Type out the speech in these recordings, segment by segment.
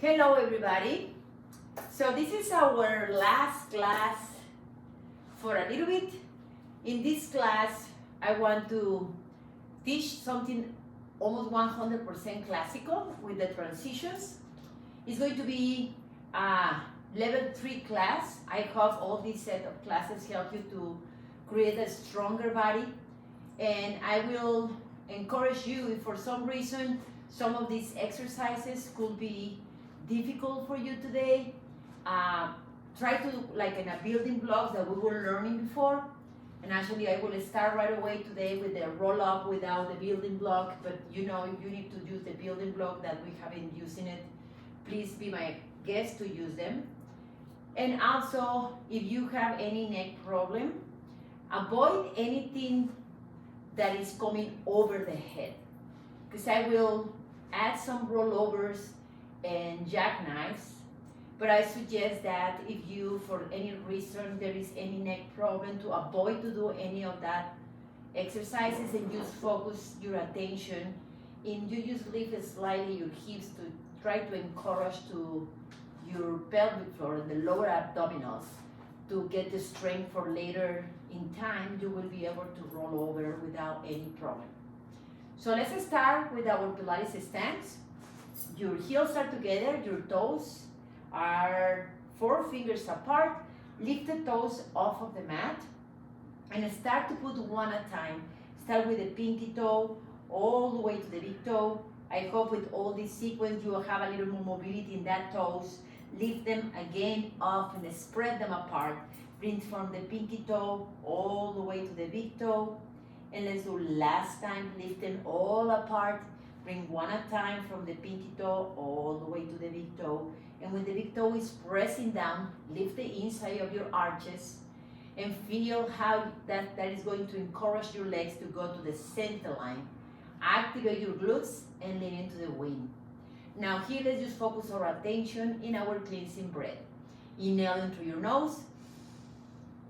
Hello everybody. So this is our last class for a little bit. In this class, I want to teach something almost 100% classical with the transitions. It's going to be a level 3 class. I hope all these set of classes help you to create a stronger body. And I will encourage you, if for some reason some of these exercises could be difficult for you today, try to, like in a building blocks that we were learning before. And actually I will start right away today with the roll up without the building block, but you know, you need to use the building block that we have been using it. Please be my guest to use them. And also, if you have any neck problem, avoid anything that is coming over the head, because I will add some rollovers and jackknives, but I suggest that if you, for any reason, there is any neck problem, to avoid to do any of that exercises and just focus your attention in, you just lift slightly your hips to try to encourage to your pelvic floor and the lower abdominals to get the strength for later in time. You will be able to roll over without any problem. So let's start with our Pilates stance. Your heels are together, your toes are 4 fingers apart. Lift the toes off of the mat and start to put one at a time. Start with the pinky toe all the way to the big toe. I hope with all this sequence you will have a little more mobility in that toes. Lift them again off and spread them apart. Bring from the pinky toe all the way to the big toe. And let's do last time, lift them all apart. Bring one at a time from the pinky toe all the way to the big toe. And when the big toe is pressing down, lift the inside of your arches and feel how that is going to encourage your legs to go to the center line. Activate your glutes and lean into the wind. Now here, let's just focus our attention in our cleansing breath. Inhale in through your nose,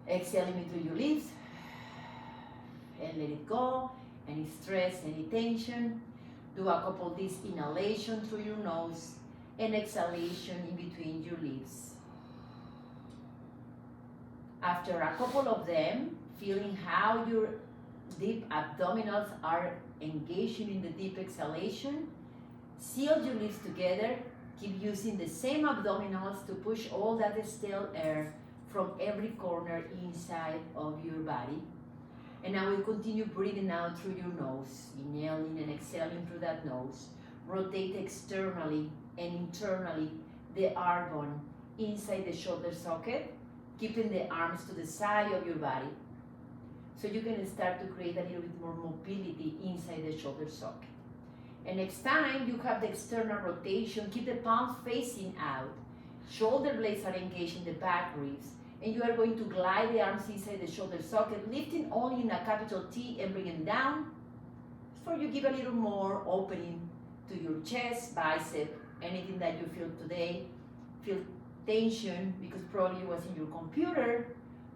exhale in through your lips, and let it go. Any stress, any tension. Do a couple of these inhalation through your nose and exhalation in between your lips. After a couple of them, feeling how your deep abdominals are engaging in the deep exhalation, seal your lips together. Keep using the same abdominals to push all that stale air from every corner inside of your body. And now we'll continue breathing out through your nose, inhaling and exhaling through that nose. Rotate externally and internally the R bone inside the shoulder socket, keeping the arms to the side of your body. So you can start to create a little bit more mobility inside the shoulder socket. And next time you have the external rotation, keep the palms facing out. Shoulder blades are engaged in the back ribs. And you are going to glide the arms inside the shoulder socket, lifting only in a capital T and bringing down. So you give a little more opening to your chest, bicep, anything that you feel today. Feel tension because probably you was in your computer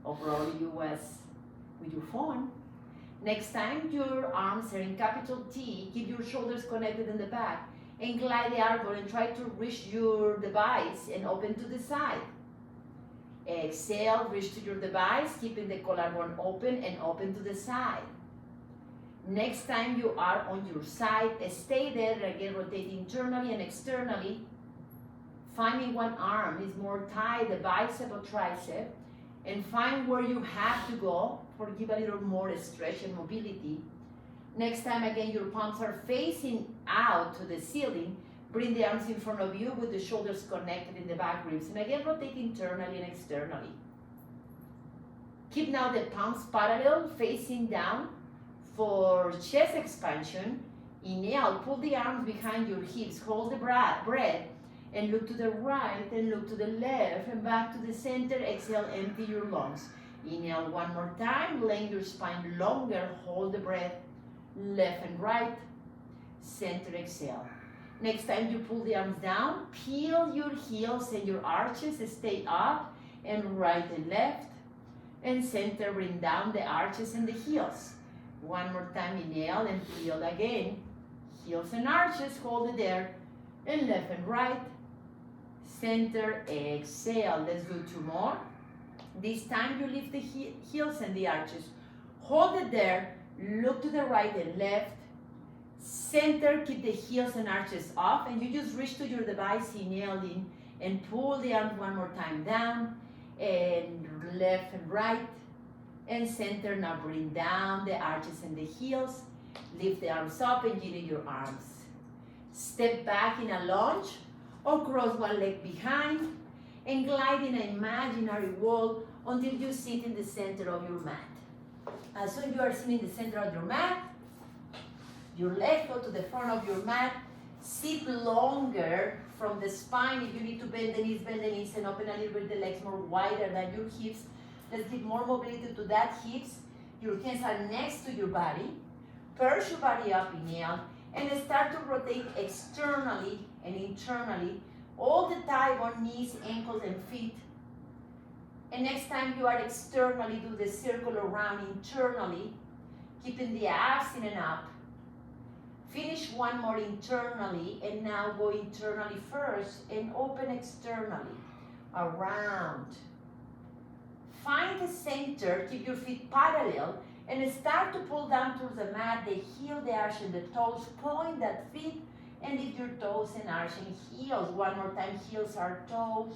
or probably you was with your phone. Next time your arms are in capital T, keep your shoulders connected in the back and glide the elbow and try to reach your device and open to the side. Exhale, reach to your device, keeping the collarbone open and open to the side. Next time you are on your side, stay there, again rotate internally and externally. Finding one arm is more tight, the bicep or tricep, and find where you have to go for give a little more stretch and mobility. Next time again your palms are facing out to the ceiling. Bring the arms in front of you with the shoulders connected in the back ribs. And again, rotate internally and externally. Keep now the palms parallel, facing down for chest expansion. Inhale, pull the arms behind your hips. Hold the breath and look to the right and look to the left and back to the center. Exhale, empty your lungs. Inhale one more time, lengthen your spine longer. Hold the breath, left and right, center, exhale. Next time you pull the arms down, peel your heels and your arches, stay up and right and left, and center, bring down the arches and the heels. One more time, inhale and peel again. Heels and arches, hold it there, and left and right, center, exhale. Let's do two more. This time you lift the heels and the arches. Hold it there, look to the right and left. Center, keep the heels and arches off, and you just reach to your device, inhale in, and pull the arms one more time down, and left and right, and center. Now bring down the arches and the heels. Lift the arms up and gyrate your arms. Step back in a lunge, or cross one leg behind, and glide in an imaginary wall until you sit in the center of your mat. As soon as you are sitting in the center of your mat, your legs go to the front of your mat. Sit longer from the spine. If you need to bend the knees and open a little bit the legs more wider than your hips. Let's give more mobility to that hips. Your hands are next to your body. Perch your body up, inhale, and start to rotate externally and internally all the time on knees, ankles, and feet. And next time you are externally, do the circle around internally, keeping the abs in and up. Finish one more internally, and now go internally first and open externally, around. Find the center, keep your feet parallel, and start to pull down towards the mat, the heel, the arch, and the toes. Point that feet, and lift your toes and arch and heels. One more time, heels are toes,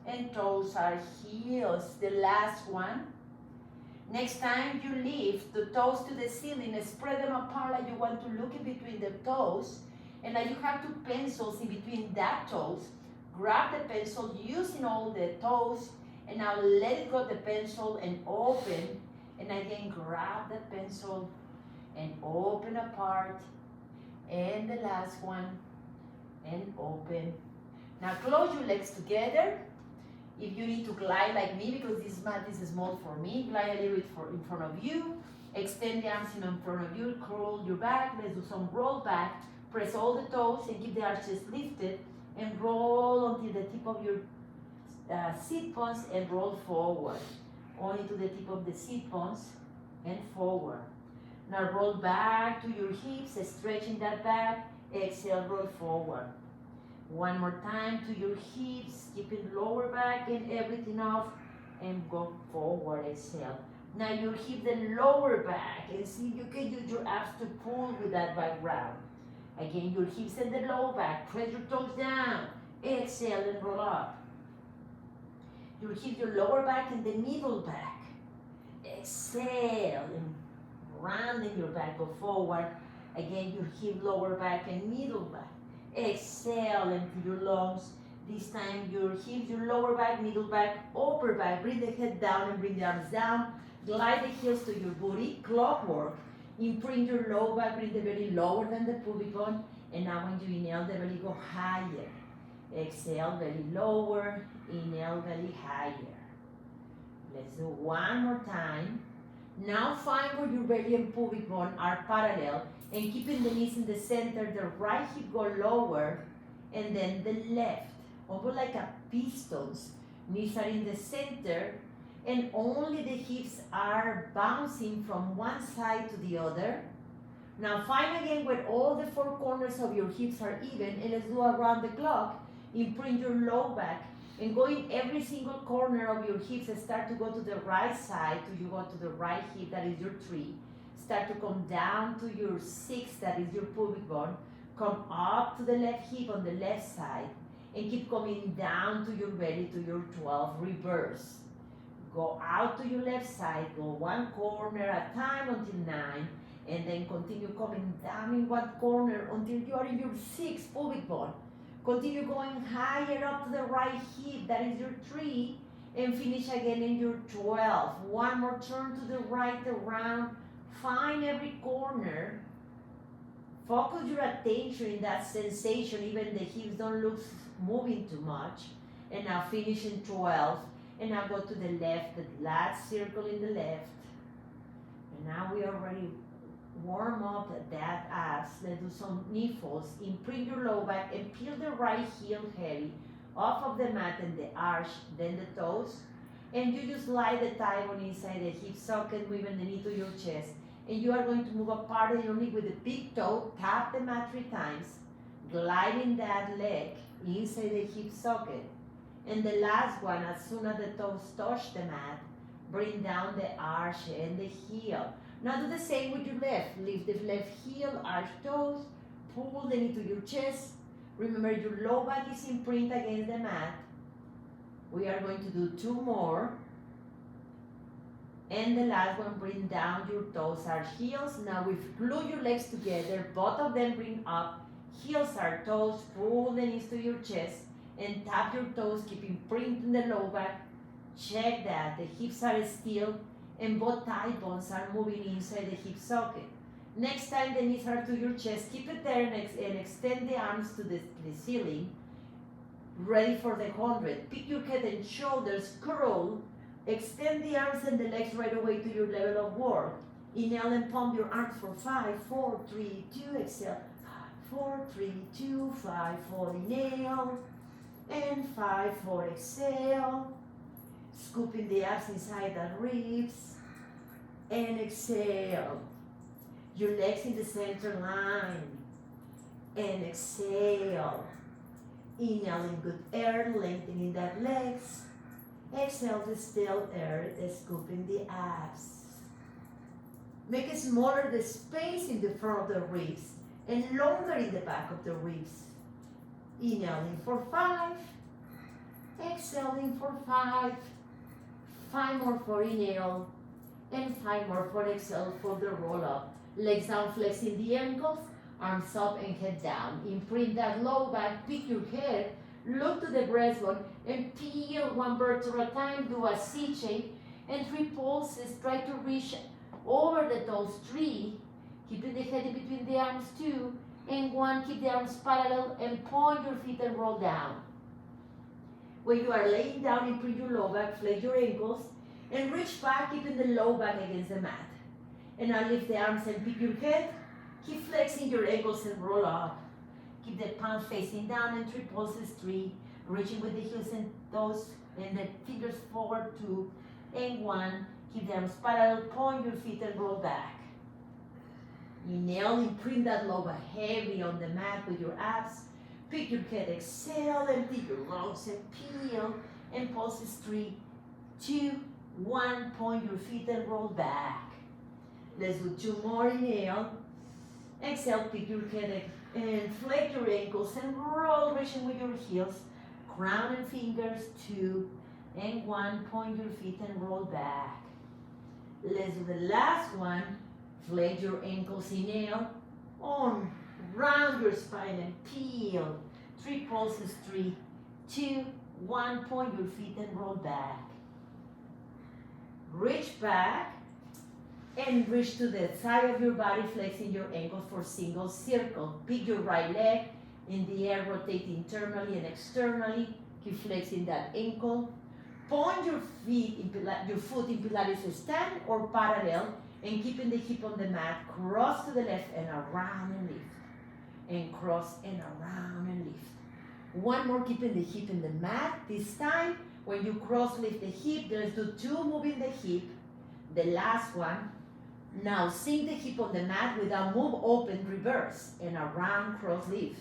and toes are heels. The last one. Next time you lift the toes to the ceiling, spread them apart like you want to look in between the toes, and like you have two pencils in between that toes. Grab the pencil using all the toes, and now let it go the pencil and open, and again grab the pencil and open apart, and the last one, and open. Now close your legs together. If you need to glide like me, because this mat is small for me, glide a little bit in front of you. Extend the arms in front of you, curl your back. Let's do some roll back. Press all the toes and keep the arches lifted, and roll until the tip of your seat bones and roll forward. Only to the tip of the seat bones and forward. Now roll back to your hips, stretching that back. Exhale, roll forward. One more time to your hips, keeping lower back and everything off, and go forward, exhale. Now your hip, the lower back, and see if you can use your abs to pull with that back round. Again, your hips and the lower back, press your toes down, exhale and roll up. Your hip, your lower back and the middle back. Exhale and rounding your back, go forward. Again, your hip, lower back and middle back. Exhale into your lungs. This time your hips, your lower back, middle back, upper back. Bring the head down and bring the arms down. Glide the heels to your booty, clockwork. Imprint your low back, bring the belly lower than the pubic bone. And now when you inhale, the belly go higher. Exhale, belly lower. Inhale, belly higher. Let's do one more time. Now find where your belly and pubic bone are parallel, and keeping the knees in the center, the right hip go lower, and then the left, almost like a pistons. Knees are in the center, and only the hips are bouncing from one side to the other. Now find again where all the four corners of your hips are even, and let's do around the clock. Imprint your low back, and go in every single corner of your hips, and start to go to the right side till you go to the right hip, that is your 3. Start to come down to your 6, that is your pubic bone. Come up to the left hip on the left side, and keep coming down to your belly to your 12, reverse. Go out to your left side, go one corner at a time until 9, and then continue coming down in one corner until you are in your 6 pubic bone. Continue going higher up to the right hip, that is your 3, and finish again in your 12. One more turn to the right around. Find every corner. Focus your attention in that sensation, even the hips don't look moving too much. And now finish in 12. And now go to the left, the last circle in the left. And now we already warm up that abs. Let's do some knee folds. Imprint your low back and peel the right heel heavy off of the mat and the arch, then the toes. And you just slide the thigh bone inside the hip socket, moving the knee to your chest. And you are going to move apart your knee with the big toe, tap the mat 3 times. gliding that leg inside the hip socket. And the last one, as soon as the toes touch the mat, bring down the arch and the heel. Now do the same with your left. Lift the left heel, arch toes, pull the knee to your chest. Remember your low back is imprinted against the mat. We are going to do 2 more. And the last one, bring down your toes, arch heels. Now we glue your legs together, both of them bring up, heels are toes, pull the knees to your chest, and tap your toes, keep imprinting the low back. Check that the hips are still and both thigh bones are moving inside the hip socket. Next time the knees are to your chest, keep it there and extend the arms to the ceiling. Ready for the 100. Pick your head and shoulders, curl. Extend the arms and the legs right away to your level of work. Inhale and pump your arms for 5, 4, 3, 2, exhale. 4, 3, 2, 5, 4, inhale. And 5, 4, exhale. Scooping the abs inside the ribs. And exhale. Your legs in the center line. And exhale. Inhaling good air, lengthening that legs. Exhale the still air, scooping the abs. Make it smaller the space in the front of the ribs and longer in the back of the ribs. Inhaling for 5. Exhaling for 5. 5 more for inhale. And 5 more for exhale for the roll up. Legs down, flexing the ankles. Arms up and head down. Imprint that low back, pick your head, look to the breastbone, and peel 1 vertebra at a time. Do a C shape and 3 pulses. Try to reach over the toes. 3. Keeping the head in between the arms. 2. And 1. Keep the arms parallel and point your feet and roll down. When you are laying down, imprint your low back, flex your ankles, and reach back, keeping the low back against the mat. And now lift the arms and pick your head. Keep flexing your ankles and roll up. Keep the palms facing down and 3 pulses. 3. Reaching with the heels and toes and the fingers forward. 2. And 1. Keep the arms parallel. Point your feet and roll back. Inhale, imprint that low back heavy on the mat with your abs. Pick your head, exhale, empty your lungs and peel. And pulses. 3, 2, 1. Point your feet and roll back. Let's do 2 more. Inhale. Exhale, pick your head and flex your ankles and roll, reaching with your heels. Crown and fingers. 2 and 1. Point your feet and roll back. Let's do the last one. Flex your ankles. Inhale. On. Round your spine and peel. 3 pulses. 3, 2, 1. Point your feet and roll back. Reach back. And reach to the side of your body, flexing your ankles for single circle. Pick your right leg in the air, rotate internally and externally. Keep flexing that ankle. Point your foot in Pilates stand or parallel, and keeping the hip on the mat. Cross to the left and around and lift. And cross and around and lift. 1 more, keeping the hip in the mat. This time, when you cross, lift the hip. Let's do 2, moving the hip. The last one. Now sink the hip on the mat without move, open, reverse, and around, cross, lift.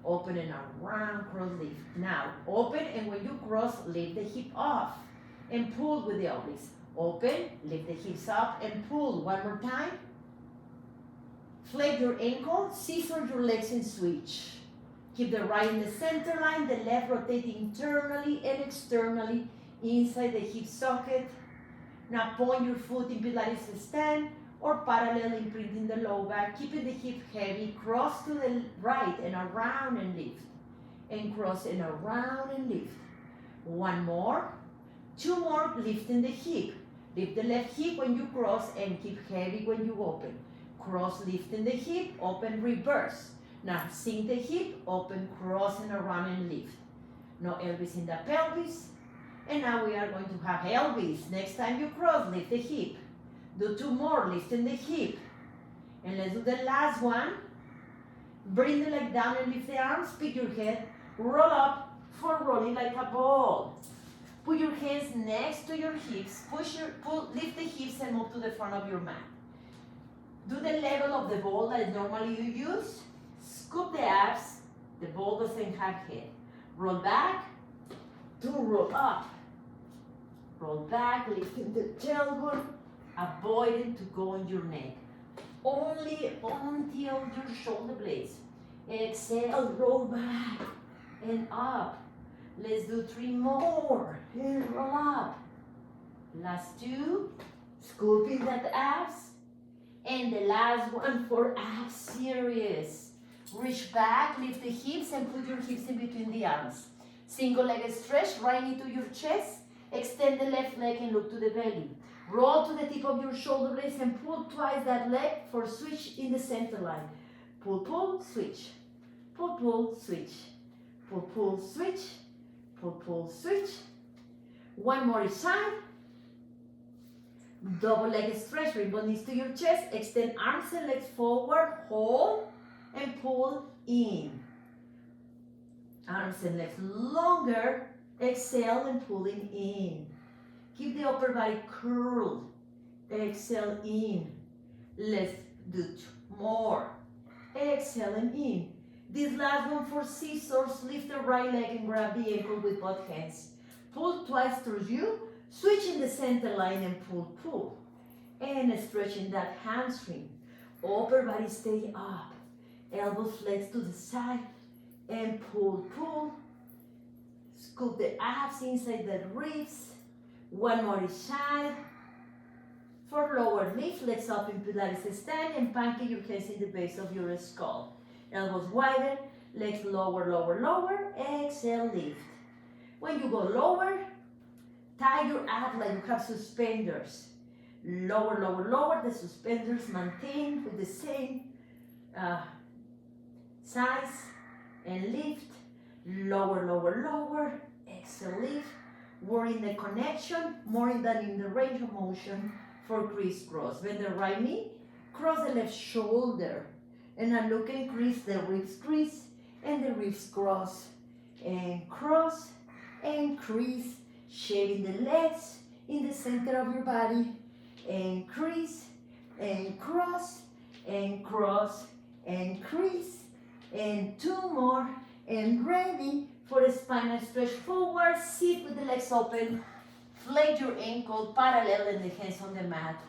Open and around, cross, lift. Now open, and when you cross, lift the hip off and pull with the obliques. Open, lift the hips up and pull. 1 more time. Flex your ankle, scissor your legs and switch. Keep the right in the center line, the left rotating internally and externally inside the hip socket. Now point your foot in Pilates stand or parallel, imprinting the low back, keeping the hip heavy. Cross to the right and around and lift. And cross and around and lift. 1 more. 2 more, lifting the hip. Lift the left hip when you cross and keep heavy when you open. Cross, lifting the hip, open, reverse. Now sink the hip, open, cross and around and lift. No elbows in the pelvis. And now we are going to have elbows. Next time you cross, lift the hip. Do 2 more, lifting the hip. And let's do the last one. Bring the leg down and lift the arms. Pick your head. Roll up for rolling like a ball. Put your hands next to your hips. Lift the hips and move to the front of your mat. Do the level of the ball that normally you use. Scoop the abs The ball doesn't have head. Roll back to roll up. Roll back, lifting the tailbone, avoiding to go on your neck. Only until your shoulder blades. Exhale, roll back and up. Let's do 3 more and roll up. Last 2, scooping that abs. And the last one for abs series. Reach back, lift the hips and put your hips in between the arms. Single leg stretch right into your chest. Extend the left leg and look to the belly. Roll to the tip of your shoulder blades and pull twice that leg for switch in the center line. Pull, pull, switch. Pull, pull, switch. Pull, pull, switch. Pull, pull, switch. One more each side. Double leg stretch, bring both knees to your chest. Extend arms and legs forward. Hold and pull in. Arms and legs longer. Exhale and pulling in. Keep the upper body curled. Exhale in. Let's do 2 more. Exhale and in. This last one for scissors. Lift the right leg and grab the ankle with both hands. Pull twice towards you. Switch in the center line and pull, pull. And stretching that hamstring. Upper body stay up. Elbows flex to the side. And pull, pull. Scoop the abs inside the ribs. One more each side. For lower lift, legs up in Pilates stand and pancake your hands in the base of your skull. Elbows wider, legs lower, lower, lower. Exhale, lift. When you go lower, tie your abs like you have suspenders. Lower, lower, lower. The suspenders maintain with the same size and lift. Lower, lower, lower. Exhale, lift. More in the connection, more than in the range of motion for crisscross. Bend the right knee, cross the left shoulder. And now look and crease, the ribs crease, and the ribs cross. And cross, and crease. Shaving the legs in the center of your body. And crease, and cross, and cross, and crease. And 2 more, and ready for a spinal stretch forward. Sit with the legs open. Flex your ankle parallel and the hands on the mat.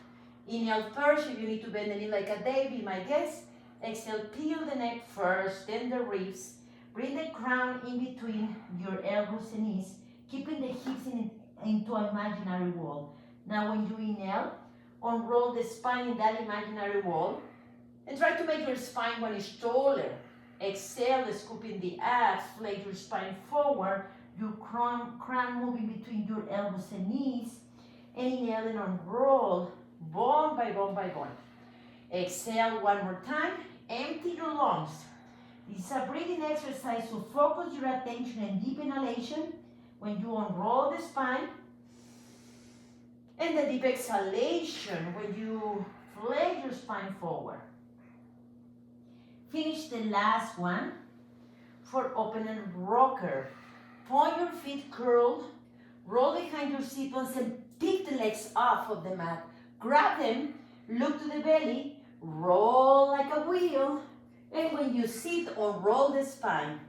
Inhale first. If you need to bend the knee like a day, be my guest. Exhale, peel the neck first, then the ribs. Bring the crown in between your elbows and knees, keeping the hips into an imaginary wall. Now when you inhale, unroll the spine in that imaginary wall and try to make your spine 1 inch taller. Exhale, scooping the abs, flex your spine forward, your crown moving between your elbows and knees. Inhale and unroll, bone by bone by bone. Exhale 1 more time, empty your lungs. This is a breathing exercise, so focus your attention and deep inhalation when you unroll the spine. And the deep exhalation when you flex your spine forward. Finish the last one for open and rocker. Point your feet curled, roll behind your sit bones and pick the legs off of the mat. Grab them, look to the belly, roll like a wheel, and when you sit, unroll the spine.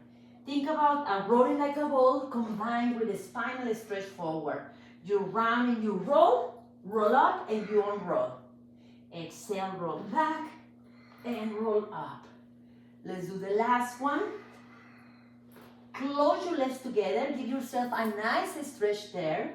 Think about a rolling like a ball combined with a spinal stretch forward. You round and you roll up and you unroll. Exhale, roll back and roll up. Let's do the last one. Close your legs together, give yourself a nice stretch there,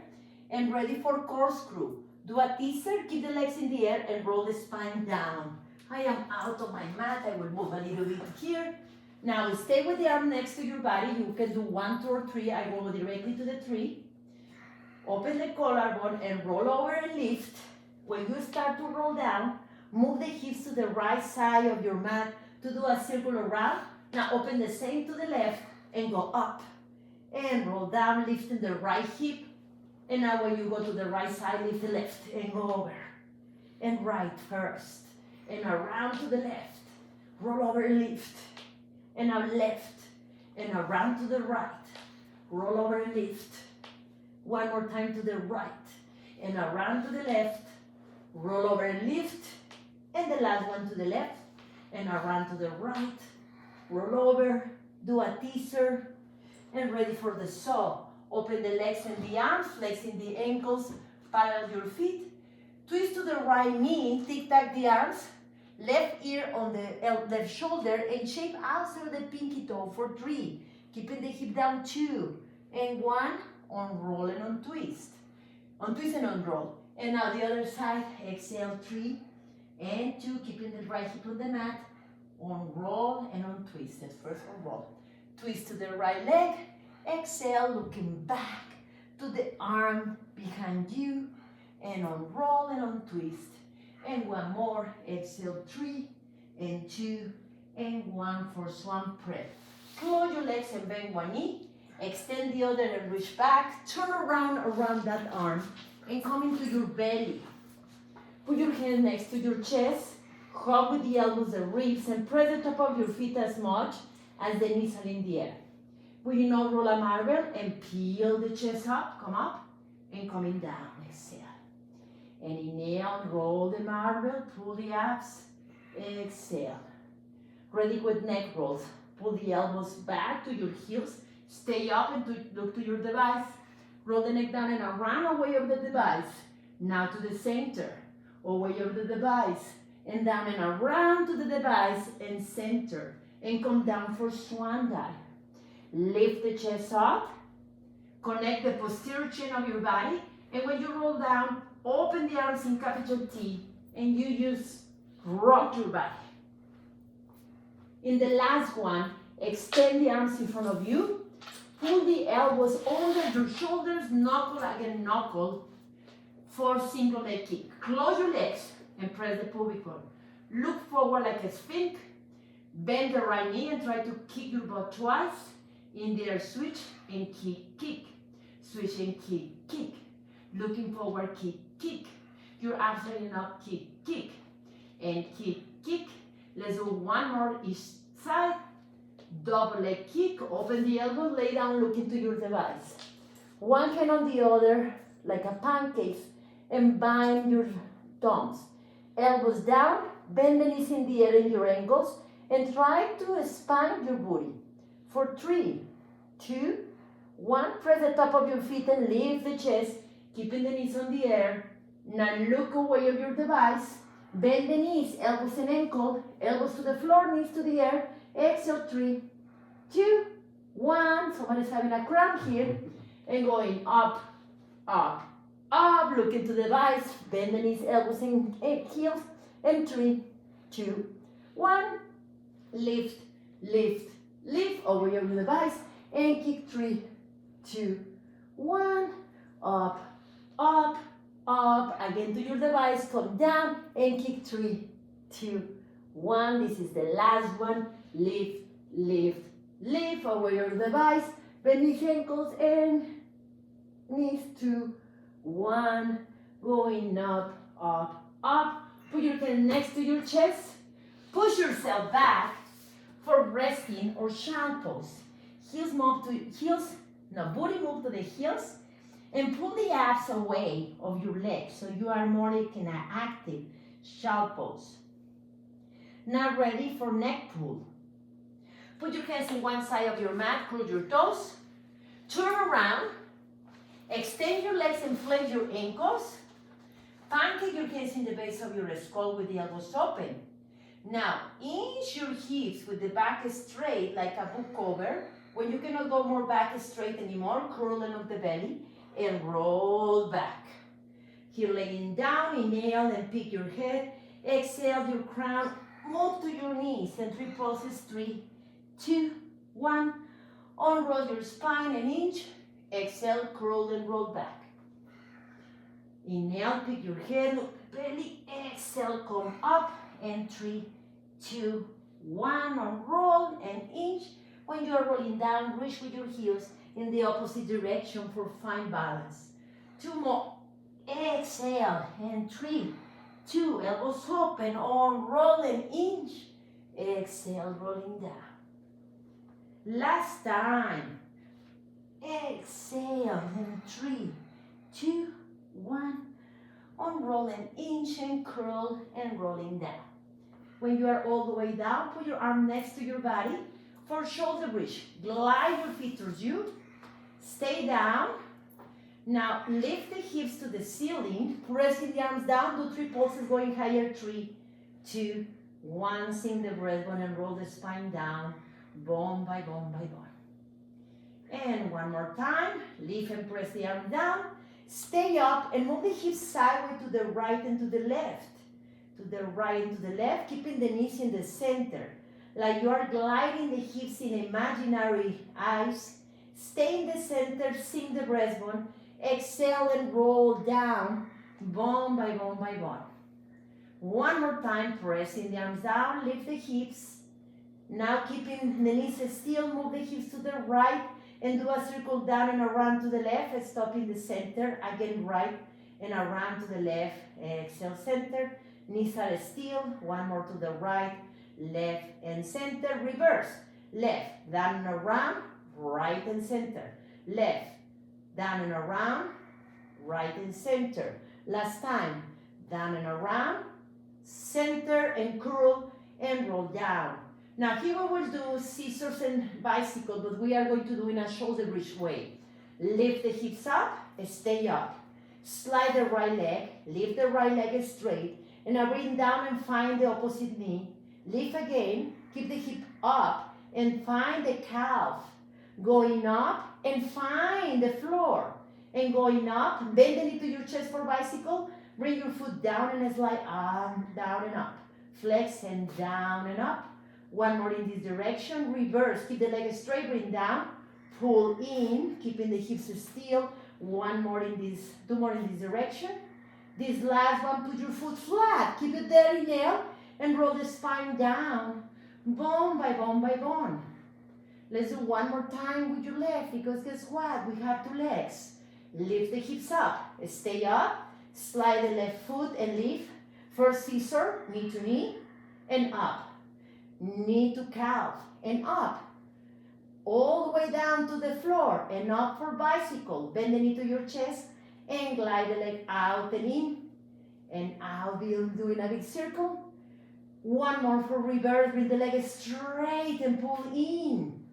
and ready for corkscrew. Do a teaser, keep the legs in the air and roll the spine down. I am out of my mat, I will move a little bit here. Now stay with the arm next to your body. You can do 1, 2, or 3. I go directly to the 3. Open the collarbone and roll over and lift. When you start to roll down, move the hips to the right side of your mat to do a circle around. Now open the same to the left and go up and roll down, lifting the right hip. And now when you go to the right side, lift the left and go over. And right first. And around to the left. Roll over and lift. And now left. And around to the right. Roll over and lift. One more time to the right. And around to the left. Roll over and lift. And the last one to the left. And around to the right. Roll over do a teaser, and ready for the saw. Open the legs and the arms, flexing the ankles, parallel your feet. Twist to the right knee, tic-tac the arms, left ear on the left shoulder, and shape outside the pinky toe for 3. Keeping the hip down 2, and 1, on roll and on twist. On twist and on roll. And now the other side, exhale 3 and 2, keeping the right hip on the mat, on roll and on twist. That's first on roll. Twist to the right leg, exhale, looking back to the arm behind you, and on roll and on twist. And one more, exhale 3 and 2 and 1 for swan prep. Close your legs and bend one knee, extend the other and reach back, turn around that arm and come into your belly. Put your hand next to your chest, hug with the elbows the ribs, and press the top of your feet as much as the knees are in the air. Will you now roll a marble and peel the chest up, come up, and coming down, exhale. And inhale, roll the marble, pull the abs, exhale. Ready with neck rolls. Pull the elbows back to your heels, stay up and look to your device. Roll the neck down and around away of the device. Now to the center, away of the device, and down and around to the device and center. And come down for swan dive. Lift the chest up, connect the posterior chin of your body, and when you roll down, open the arms in capital T, and you just rock your body. In the last one, extend the arms in front of you, pull the elbows under your shoulders, knuckle again, knuckle, for single leg kick. Close your legs and press the pubic bone. Look forward like a sphinx, bend the right knee and try to kick your butt twice. In there, switch and kick, kick. Switch and kick, kick. Looking forward, kick, kick. Your abs lining up, kick, kick. And kick, kick. Let's do one more each side. Double leg kick, open the elbow, lay down, look into your device. One hand on the other, like a pancake, and bind your thumbs. Elbows down, bend the knees in the air in your ankles, and try to expand your booty. For 3, 2, 1, press the top of your feet and lift the chest, keeping the knees on the air. Now look away of your device. Bend the knees, elbows and ankle, elbows to the floor, knees to the air. Exhale, 3, 2, 1. Somebody's having a cramp here. And going up, up, up. Look into the device. Bend the knees, elbows and heels. And 3, 2, 1. Lift, lift, lift over your device. And kick 3, 2, 1. Up, up, up. Again to your device. Come down and kick 3, 2, 1. This is the last one. Lift, lift, lift over your device. Bend knees, ankles, and knees. 2, 1. Going up, up, up. Put your hand next to your chest. Push yourself back for resting or child pose. Heels move to heels. Now booty move to the heels. And pull the abs away of your legs so you are more like in an active child pose. Now ready for neck pull. Put your hands on one side of your mat, curl your toes, turn around, extend your legs and flex your ankles, pancake your hands in the base of your skull with the elbows open. Now, inch your hips with the back straight like a book cover. When you cannot go more back straight anymore, curling up the belly and roll back. Here laying down, inhale and pick your head, exhale your crown, move to your knees and 3 pulses, 3, 2, 1. Unroll your spine an inch, exhale, curl and roll back. Inhale, pick your head, look the belly, exhale, come up, and 3, 2, 1. Unroll an inch. When you are rolling down, reach with your heels in the opposite direction for fine balance. 2 more. Exhale, and 3, 2. Elbows open, unroll an inch. Exhale, rolling down. Last time. Exhale, and 3, 2, 1. Unroll an inch and curl and rolling down. When you are all the way down, put your arm next to your body. for shoulder bridge. Glide your feet towards you. Stay down. Now lift the hips to the ceiling. Pressing the arms down. Do 3 pulses going higher. 3, 2, 1. Sink the breastbone and roll the spine down. Bone by bone by bone. And one more time. Lift and press the arm down. Stay up and move the hips sideways to the right and to the left. To the right and to the left, keeping the knees in the center. Like you are gliding the hips in imaginary eyes. Stay in the center, sink the breastbone. Exhale and roll down, bone by bone by bone. One more time, pressing the arms down, lift the hips. Now keeping the knees still, move the hips to the right and do a circle down and around to the left. Stop in the center, again right and around to the left. Exhale, center. Knees are still, one more to the right, left and center, reverse. Left, down and around, right and center. Left, down and around, right and center. Last time, down and around, center and curl and roll down. Now here we will do scissors and bicycle, but we are going to do in a shoulder bridge way. Lift the hips up, stay up. Slide the right leg, lift the right leg straight, and now bring down and find the opposite knee. Lift again, keep the hip up and find the calf. Going up and find the floor. And going up, bend the knee to your chest for bicycle. Bring your foot down and slide up, down and up. Flex and down and up. One more in this direction. Reverse, keep the leg straight, bring down. Pull in, keeping the hips still. One more in this, 2 more in this direction. This last one, put your foot flat. Keep it there, inhale, and roll the spine down, bone by bone by bone. Let's do one more time with your left, because guess what? We have 2 legs. Lift the hips up, stay up, slide the left foot and lift. First scissor, knee to knee, and up. Knee to calf, and up. All the way down to the floor, and up for bicycle. Bend the knee to your chest, and glide the leg out and in, and out, doing a big circle. One more for reverse, bring the leg straight and pull in.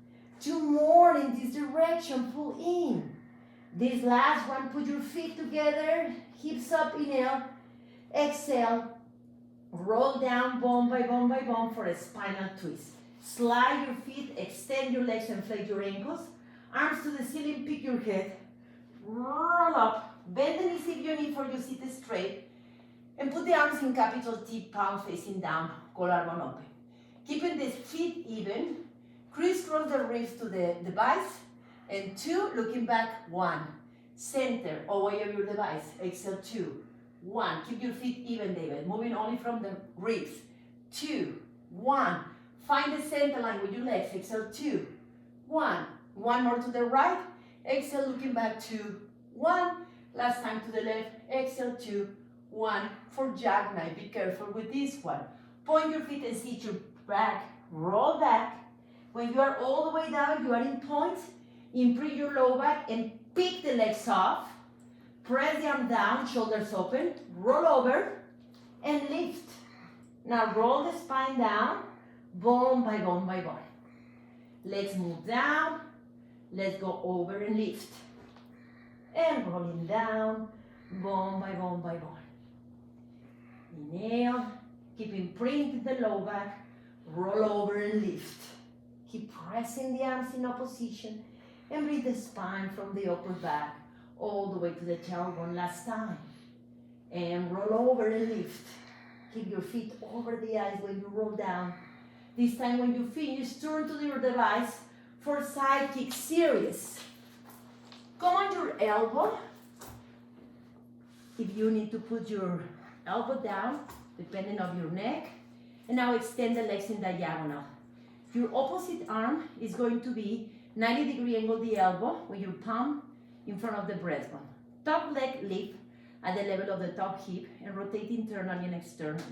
2 more in this direction, pull in. This last one, put your feet together, hips up, inhale, exhale, roll down bone by bone for a spinal twist. Slide your feet, extend your legs and flex your ankles. Arms to the ceiling, pick your head, roll up, bend the knees if you need for you sit straight, and put the arms in capital T, palm facing down, collarbone open. Keeping the feet even, crisscross the wrists to the device, and 2, looking back, 1. Center, away of your device, exhale, 2, 1. Keep your feet even, David, moving only from the ribs, 2, 1. Find the center line with your legs, exhale, 2, 1. One more to the right, exhale, looking back, 2, 1. Last time to the left, exhale, 2, 1. For jackknife, be careful with this one. Point your feet and sit your back, roll back. When you are all the way down, you are in points. Imprint your low back and pick the legs off. Press the arm down, shoulders open, roll over and lift. Now roll the spine down, bone by bone by bone. Legs move down. Let's go over and lift. And rolling down, bone by bone by bone. Inhale, keep imprinting the low back, roll over and lift. Keep pressing the arms in opposition and bring the spine from the upper back all the way to the tailbone last time. And roll over and lift. Keep your feet over the eyes when you roll down. This time when you finish, turn to your device for side kick series. Come on your elbow. If you need to put your elbow down, depending on your neck. And now extend the legs in diagonal. Your opposite arm is going to be 90-degree angle the elbow with your palm in front of the breastbone. Top leg lift at the level of the top hip and rotate internally and externally.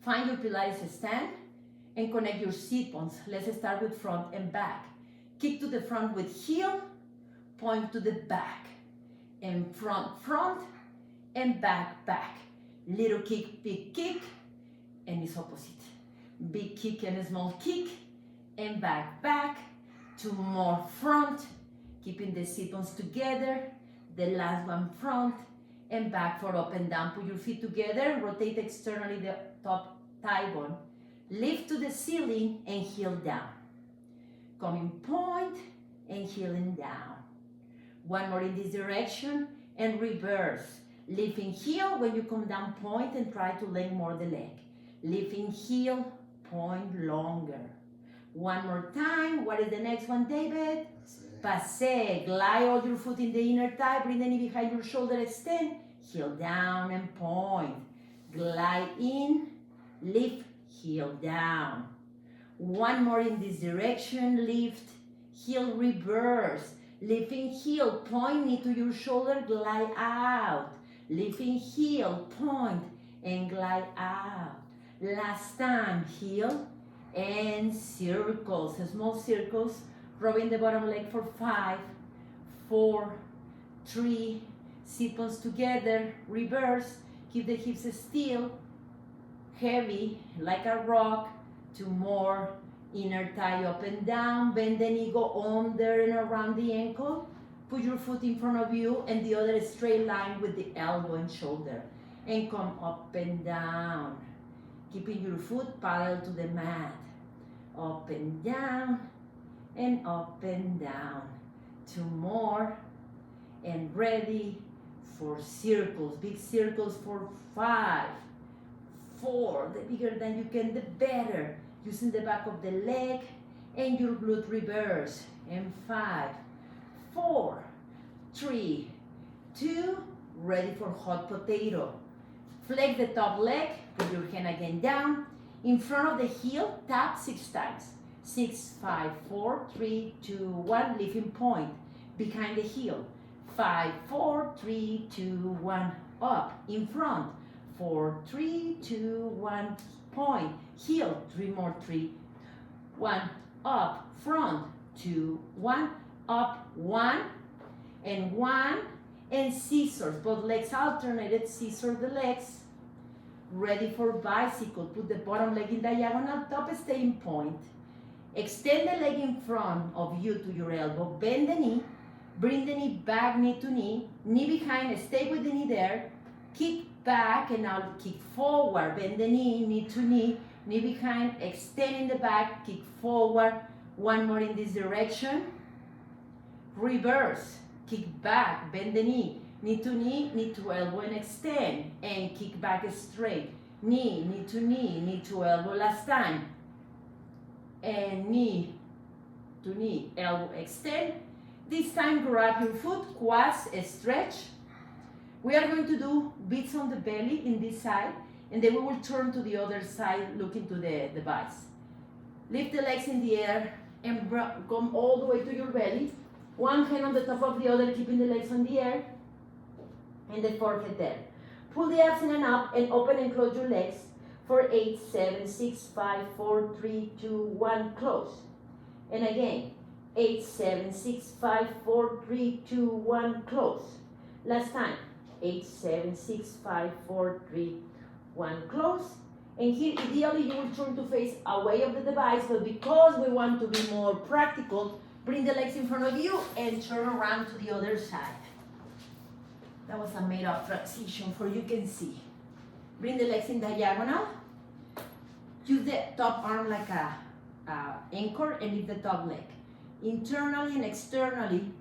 Find your Pilates stand and connect your sit bones. Let's start with front and back. Kick to the front with heel, point to the back. And front, front, and back, back. Little kick, big kick, and it's opposite. big kick and a small kick, and back, back, to more front, keeping the sit bones together, the last one front, and back for up and down. Put your feet together, rotate externally the top thigh bone, lift to the ceiling and heel down. Coming point and heeling down. One more in this direction and reverse. Lifting heel when you come down point and try to lengthen more the leg. Lifting heel, point longer. One more time. What is the next one, David? Passe. Glide all your foot in the inner thigh. Bring the knee behind your shoulder. Extend. Heel down and point. Glide in. Lift. Heel down. One more in this direction. Lift. Heel reverse. Lifting heel. Point knee to your shoulder. Glide out. Lifting heel. Point and glide out. Last time. Heel and circles. Small circles. Rubbing the bottom leg for 5, 4, 3, sit bones together, reverse, keep the hips still, heavy like a rock, 2 more, inner thigh up and down, bend the knee, go under and around the ankle, put your foot in front of you and the other straight line with the elbow and shoulder, and come up and down, keeping your foot parallel to the mat, up and down, and up and down. 2 more, and ready for circles, big circles for 5, 4, the bigger than you can, the better, using the back of the leg and your glute reverse, and 5, 4, 3, 2, ready for hot potato. Flex the top leg, put your hand again down, in front of the heel, tap 6 times. 6, 5, 4, 3, 2, 1, lifting point, behind the heel. 5, 4, 3, 2, 1, up, in front. 4, 3, 2, 1, point, heel. 3 more, 3, 1, up, front. 2, 1, up, 1, and scissors. Both legs alternated, scissor the legs. Ready for bicycle. Put the bottom leg in diagonal, top stay in point. Extend the leg in front of you to your elbow, bend the knee, bring the knee back, knee to knee behind, stay with the knee there, kick back and now kick forward, bend the knee to knee behind, extend in the back, kick forward, 1 more in this direction, reverse, kick back, bend the knee to elbow and extend, and kick back straight, knee to elbow last time, and knee to knee, elbow extend. This time grab your foot, quads stretch. We are going to do beats on the belly in this side, and then we will turn to the other side looking to the device. Lift the legs in the air and come all the way to your belly. One hand on the top of the other, keeping the legs on the air and the forehead there. Pull the abs in and up and open and close your legs for 8, 7, 6, 5, 4, 3, 2, 1, close. And again, 8, 7, 6, 5, 4, 3, 2, 1, close. Last time, 8, 7, 6, 5, 4, 3, 1, close. And here, ideally, you will turn to face away of the device, but because we want to be more practical, bring the legs in front of you and turn around to the other side. That was a made-up transition for you can see. Bring the legs in diagonal. Use the top arm like a anchor and lift the top leg. Internally and externally,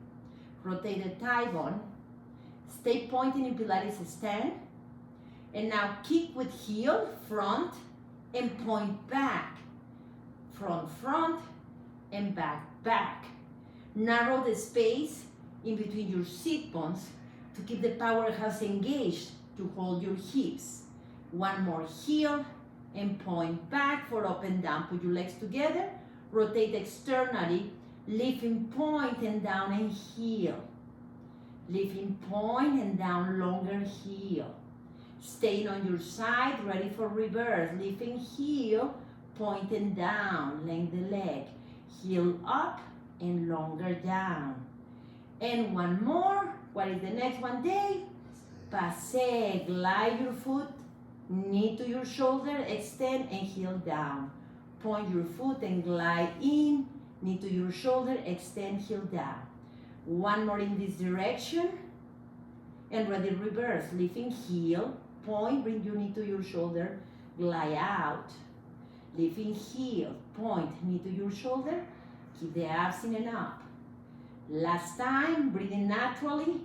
rotate the thigh bone. Stay pointing in Pilates stand. And now kick with heel, front, and point back. Front, front, and back, back. Narrow the space in between your sit bones to keep the powerhouse engaged to hold your hips. 1 more heel and point back for up and down. Put your legs together, rotate externally, lifting point and down and heel. Lifting point and down, longer heel. Staying on your side, ready for reverse. Lifting heel, point and down, lengthen the leg. Heel up and longer down. And 1 more. What is the next one, Dave? Passe, glide your foot, knee to your shoulder, extend and heel down. point your foot and glide in, knee to your shoulder, extend heel down. One more in this direction, and ready, reverse, lifting heel, point, bring your knee to your shoulder, glide out, lifting heel, point, knee to your shoulder, keep the abs in and up. Last time, breathing naturally,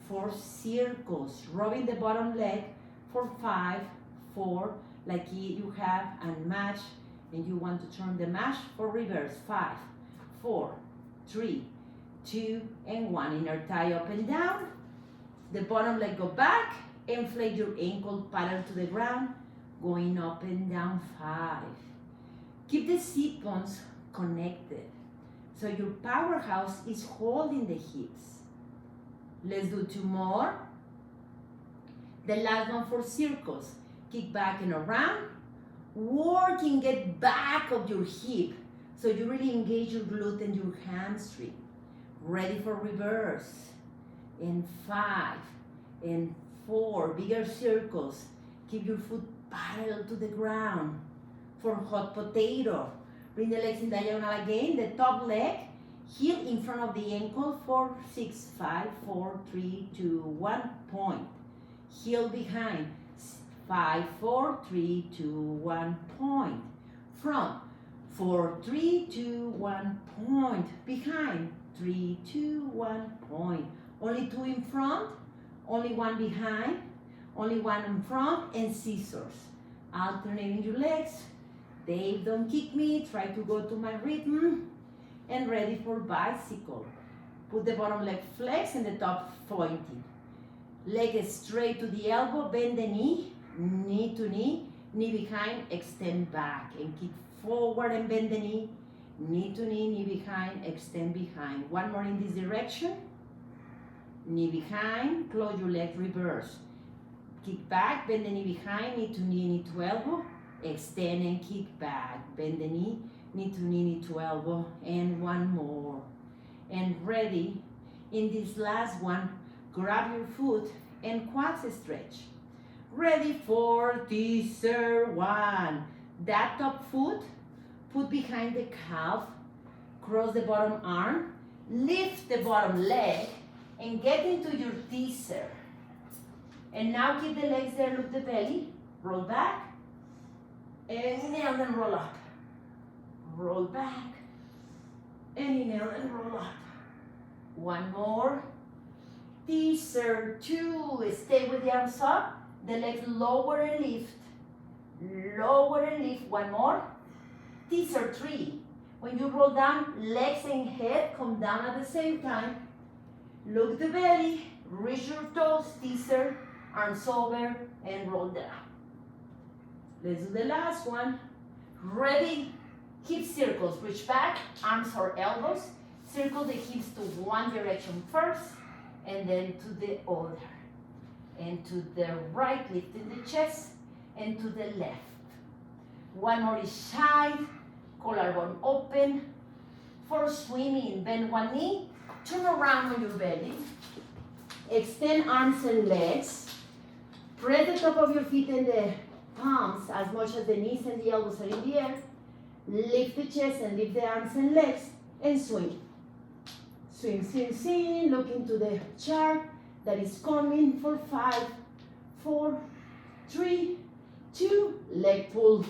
4 circles, rubbing the bottom leg for 5, 4, like you have and match, and you want to turn the match for reverse, 5, 4, 3, 2, and 1. Inner thigh up and down, the bottom leg go back, inflate your ankle parallel to the ground, going up and down, 5. Keep the sit bones connected, so your powerhouse is holding the hips. Let's do 2 more. The last one, 4 circles. Kick back and around. Working, get back of your hip, so you really engage your glute and your hamstring. Ready for reverse. And 5, and 4, bigger circles. Keep your foot parallel to the ground. For hot potato, bring the legs in diagonal again. The top leg, heel in front of the ankle for 6, 5, 4, 3, 2, 1, point. Heel behind, 5, 4, 3, 2, 1, point. Front, 4, 3, 2, 1, point. Behind, 3, 2, 1, point. Only 2 in front, only 1 behind, only 1 in front, and scissors. Alternating your legs. Dave, don't kick me, try to go to my rhythm. And ready for bicycle. Put the bottom leg flex and the top pointing. Leg is straight to the elbow, bend the knee, knee to knee, knee behind, extend back. And kick forward and bend the knee to knee behind, extend behind. One more in this direction. Knee behind, close your leg, reverse. Kick back, bend the knee behind, knee to elbow, extend and kick back. Bend the knee to elbow, and one more. And ready, in this last one, grab your foot and quads stretch. Ready for teaser 1. That top foot, put behind the calf, cross the bottom arm, lift the bottom leg, and get into your teaser. And now keep the legs there, look the belly, roll back, inhale and roll up. Roll back, inhale and roll up. One more. Teaser 2, stay with the arms up, the legs lower and lift. Lower and lift, one more. Teaser 3, when you roll down, legs and head come down at the same time. Look the belly, reach your toes, teaser, arms over, and roll down. Let's do the last one. Ready? Hip circles, reach back, arms or elbows. Circle the hips to one direction first, and then to the other. And to the right, lifting the chest, and to the left. One more is side, collarbone open. For swimming, bend one knee, turn around on your belly. Extend arms and legs. Press the top of your feet and the palms as much as the knees and the elbows are in the air. Lift the chest and lift the arms and legs and swing. Swing, swing, swing. Look into the chart that is coming for 5, 4, 3, 2. Leg pull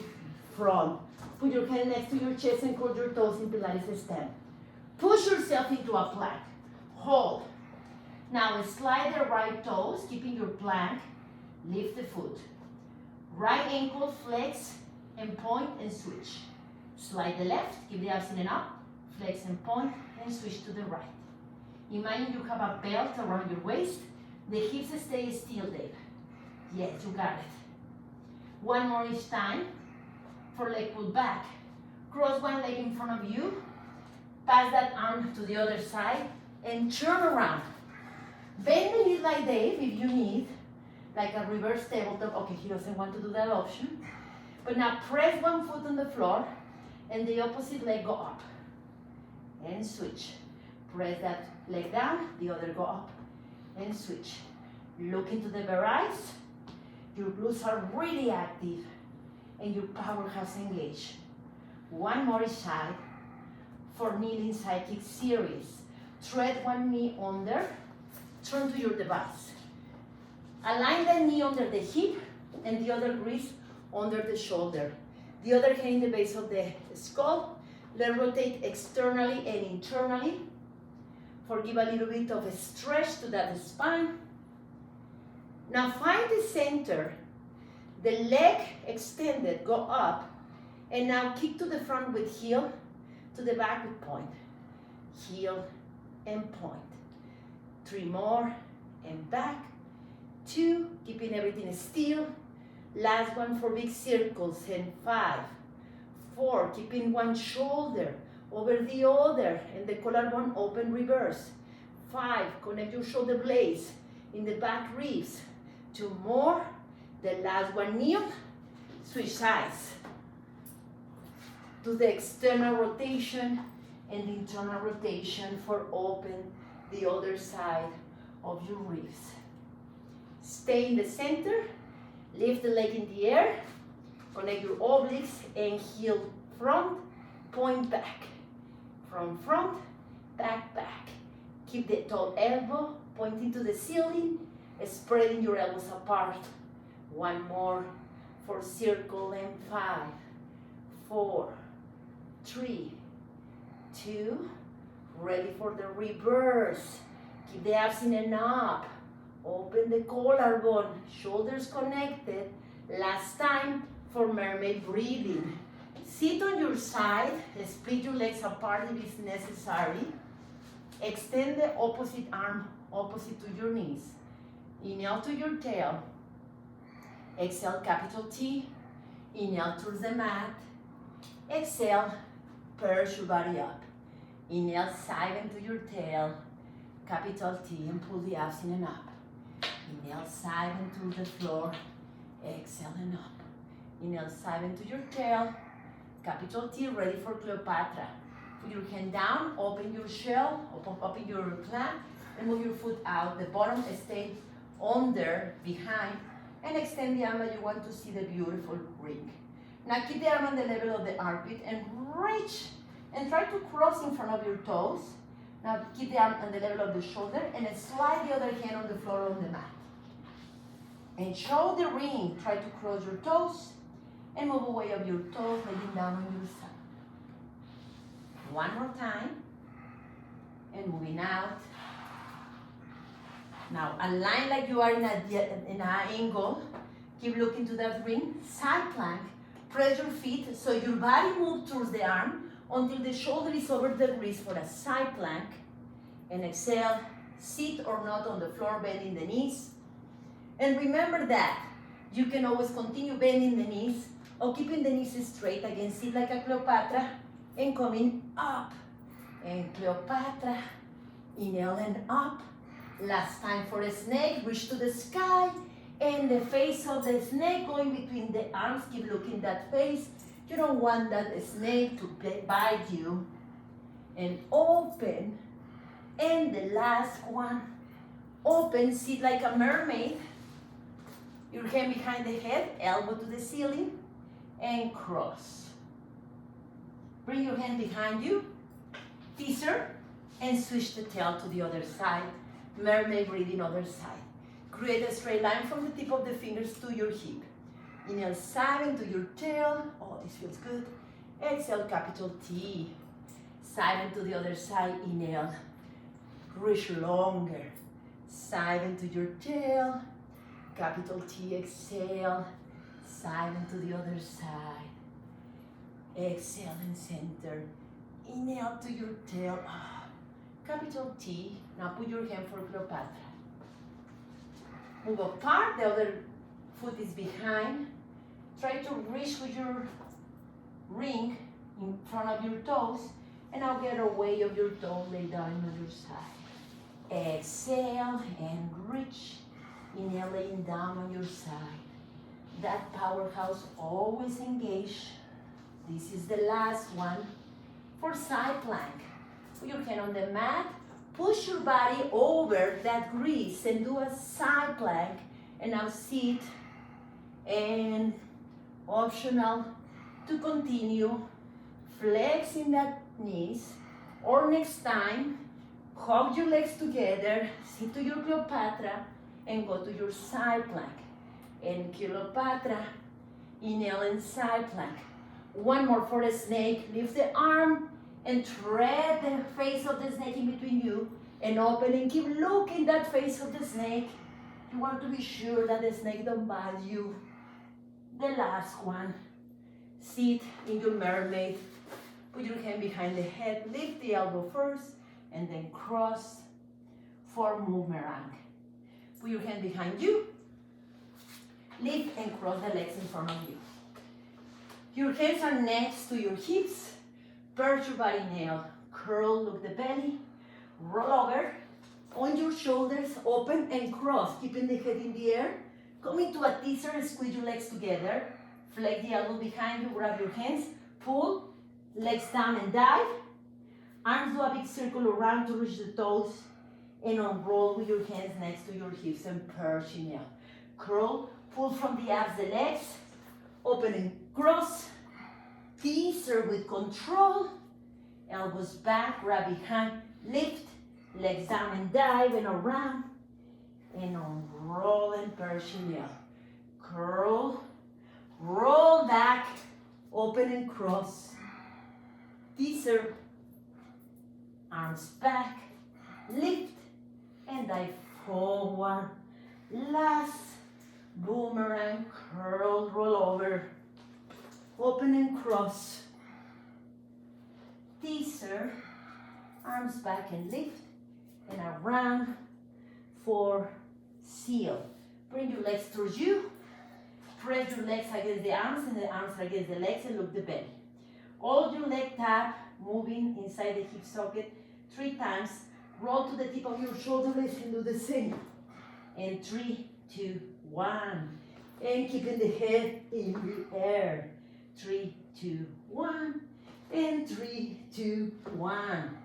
front. Put your hand next to your chest and curl your toes in Pilates stand. Push yourself into a plank. Hold. Now slide the right toes, keeping your plank. Lift the foot. Right ankle flex and point and switch. Slide the left, keep the abs in and up, flex and point, and switch to the right. Imagine you have a belt around your waist. The hips stay still, Dave. Yes, you got it. One more each time. For leg pull back. Cross one leg in front of you. Pass that arm to the other side and turn around. Bend the knees like Dave if you need, like a reverse tabletop. Okay, he doesn't want to do that option. But now press one foot on the floor and the opposite leg go up. And switch. Press that leg down, the other go up. And switch. Look into the bare eyes. Your glutes are really active and your powerhouse engaged. One more side for kneeling side kick series. Thread one knee under, turn to your device. Align the knee under the hip and the other wrist under the shoulder. The other hand in the base of the skull. Let's rotate externally and internally. Give a little bit of a stretch to that spine. Now find the center. The leg extended, go up. And now kick to the front with heel, to the back with point. Heel and point. 3 more and back. 2, keeping everything still. Last one for big circles, and 5, 4, keeping one shoulder over the other, and the collarbone open reverse. 5, connect your shoulder blades in the back ribs. 2 more, the last one, kneel, switch sides. Do the external rotation and the internal rotation for open the other side of your ribs. Stay in the center. Lift the leg in the air, connect your obliques and heel front, point back. From front, back, back. Keep the tall elbow pointing to the ceiling, spreading your elbows apart. 1 more for circle and 5, 4, 3, 2, ready for the reverse. Keep the abs in and up. Open the collarbone, shoulders connected. Last time for mermaid breathing. Sit on your side, split your legs apart if it's necessary. Extend the opposite arm opposite to your knees. Inhale to your tail. Exhale, capital T. Inhale towards the mat. Exhale, perch your body up. Inhale, side into your tail. Capital T, and pull the abs in and up. Inhale, side into the floor. Exhale and up. Inhale, side into your tail. Capital T, ready for Cleopatra. Put your hand down, open your shell, open your clamp, and move your foot out. The bottom stay under, behind, and extend the arm that you want to see the beautiful ring. Now keep the arm on the level of the armpit and reach and try to cross in front of your toes. Now keep the arm on the level of the shoulder and slide the other hand on the floor on the mat. And show the ring. Try to cross your toes and move away of your toes, laying down on your side. 1 more time. And moving out. Now align like you are in an angle. Keep looking to that ring. Side plank. Press your feet so your body moves towards the arm until the shoulder is over the wrist for a side plank. And exhale, sit or not on the floor, bending the knees. And remember that you can always continue bending the knees or keeping the knees straight. Again, sit like a Cleopatra and coming up. And Cleopatra, inhale and up. Last time for a snake, reach to the sky. And the face of the snake going between the arms, keep looking that face. You don't want that snake to bite you. And open. And the last one, open, sit like a mermaid. Your hand behind the head, elbow to the ceiling, and cross. Bring your hand behind you, teaser, and switch the tail to the other side. Mermaid breathing other side. Create a straight line from the tip of the fingers to your hip. Inhale, side into your tail. Oh, this feels good. Exhale, capital T. Side into the other side, inhale. Reach longer. Side into your tail. Capital T, exhale. Side into the other side. Exhale and center. Inhale to your tail. Capital T. Now put your hand for Cleopatra. Move apart, the other foot is behind. Try to reach with your ring in front of your toes, and now get away of your toe, lay down on your side. Exhale and reach. Inhale, laying down on your side. That powerhouse always engaged. This is the last one for side plank. Put your hand on the mat. Push your body over that grease and do a side plank. And now sit. And optional to continue flexing that knees, or next time, hug your legs together, sit to your Cleopatra, and go to your side plank. And Cleopatra, inhale and side plank. One more for the snake. Lift the arm and thread the face of the snake in between you, and open and keep looking that face of the snake. You want to be sure that the snake don't bite you. The last one. Sit in your mermaid. Put your hand behind the head. Lift the elbow first and then cross for boomerang. Put your hand behind you. Lift and cross the legs in front of you. Your hands are next to your hips. Perch your body nail. Curl, look the belly. Roll over. On your shoulders, open and cross. Keeping the head in the air. Come into a teaser and squeeze your legs together. Flex the elbow behind you. Grab your hands. Pull. Legs down and dive. Arms do a big circle around to reach the toes. And unroll with your hands next to your hips and perch inhale. Curl. Pull from the abs the legs. Open and cross. Teaser with control. Elbows back. Grab behind. Lift. Legs down and dive and around. And unroll and perch inhale. Curl. Roll back. Open and cross. Teaser. Arms back. Lift. And dive forward. Last. Boomerang. Curl. Roll over. Open and cross. Teaser. Arms back and lift. And around for seal. Bring your legs towards you. Press your legs against the arms and the arms against the legs and look the belly. Hold your leg tap, moving inside the hip socket 3 times. Roll to the tip of your shoulder blades and do the same. And 3, 2, 1. And keeping the head in the air. 3, 2, 1. And 3, 2, 1.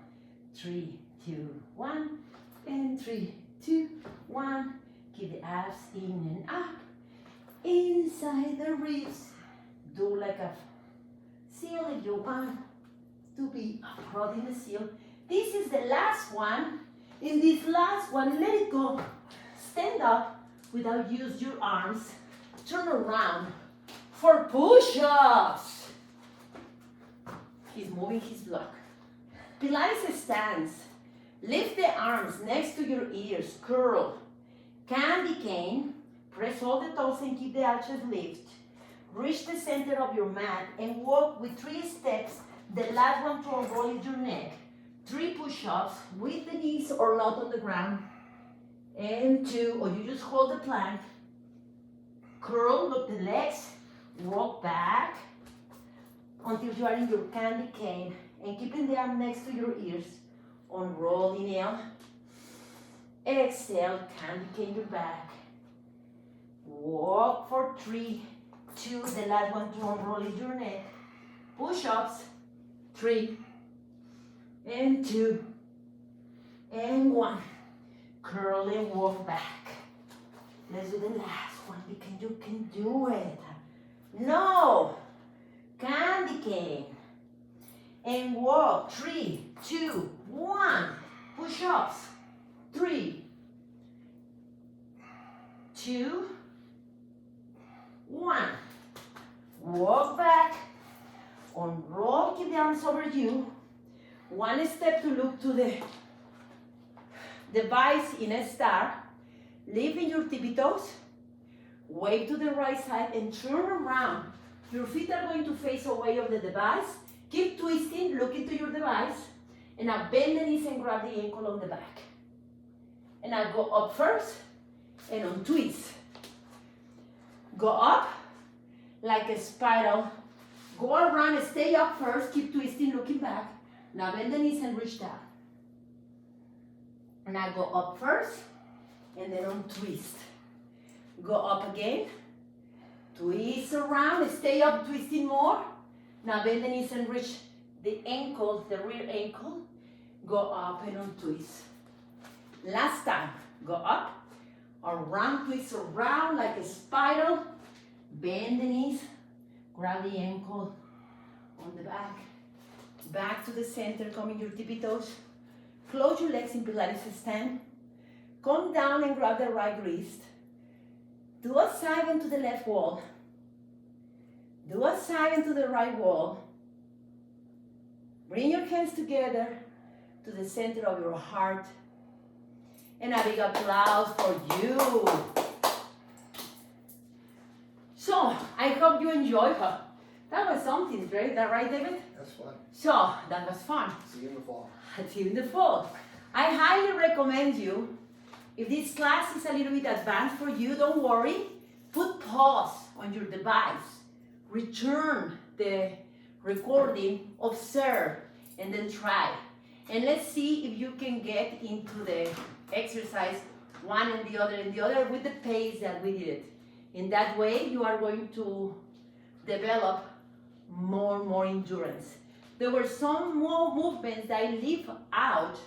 3, 2, 1, and 3, 2, 1. Keep the abs in and up, inside the ribs. Do like a seal if you want to be approaching the seal. This is the last one. In this last one, let it go. Stand up without use your arms. Turn around for push-ups. He's moving his block. Pilates stance. Lift the arms next to your ears. Curl. Candy cane. Press all the toes and keep the arches lift. Reach the center of your mat and walk with 3 steps. The last one to unroll your neck. 3 push-ups with the knees or not on the ground. And 2, or you just hold the plank. Curl, look the legs. Walk back until you are in your candy cane. And keeping the arm next to your ears. Unroll, inhale. Exhale, candy cane your back. Walk for 3, 2, the last one to unroll is your neck. Push-ups, 3, and 2, and 1. Curl and walk back. Let's do the last one. You can do it. No, candy cane. And walk, 3, 2, 1. Push-ups, 3, 2, 1. Walk back, unroll, keep the arms over you. 1 step to look to the device in a star. Lifting your tippy toes. Wave to the right side and turn around. Your feet are going to face away of the device. Keep twisting, look into your device. And now bend the knees and grab the ankle on the back. And now go up first and untwist. Go up like a spiral. Go around and stay up first. Keep twisting, looking back. Now bend the knees and reach down. And now go up first and then untwist. Go up again. Twist around and stay up, twisting more. Now bend the knees and reach the ankle, the rear ankle. Go up and untwist. Last time. Go up, around, twist around like a spiral. Bend the knees, grab the ankle on the back. back to the center, come in your tippy toes. Close your legs in Pilates stand. Come down and grab the right wrist. Do a side bend to the left wall. Do a side bend to the right wall. Bring your hands together to the center of your heart. And a big applause for you. So, I hope you enjoyed her. That was something, right? That right, David? That's fun. So, that was fun. See you in the fall. See you in the fall. I highly recommend you, if this class is a little bit advanced for you, don't worry. Put pause on your device. Return the recording, observe, and then try. And let's see if you can get into the exercise one and the other with the pace that we did it. In that way, you are going to develop more endurance. There were some more movements that I leave out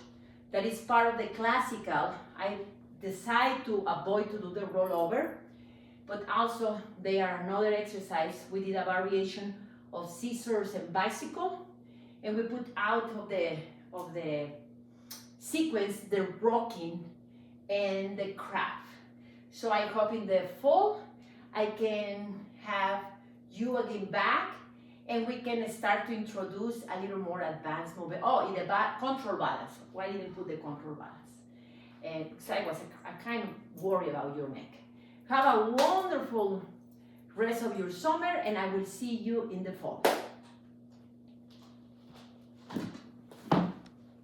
that is part of the classical. I decide to avoid to do the rollover, but also they are another exercise. We did a variation of scissors and bicycle, and we put out of the sequence the rocking and the crab. So I hope in the fall I can have you again back, and we can start to introduce a little more advanced movement. Oh, in the control balance. Why didn't put the control balance? Because I was a kind of worried about your neck. Have a wonderful rest of your summer, and I will see you in the fall.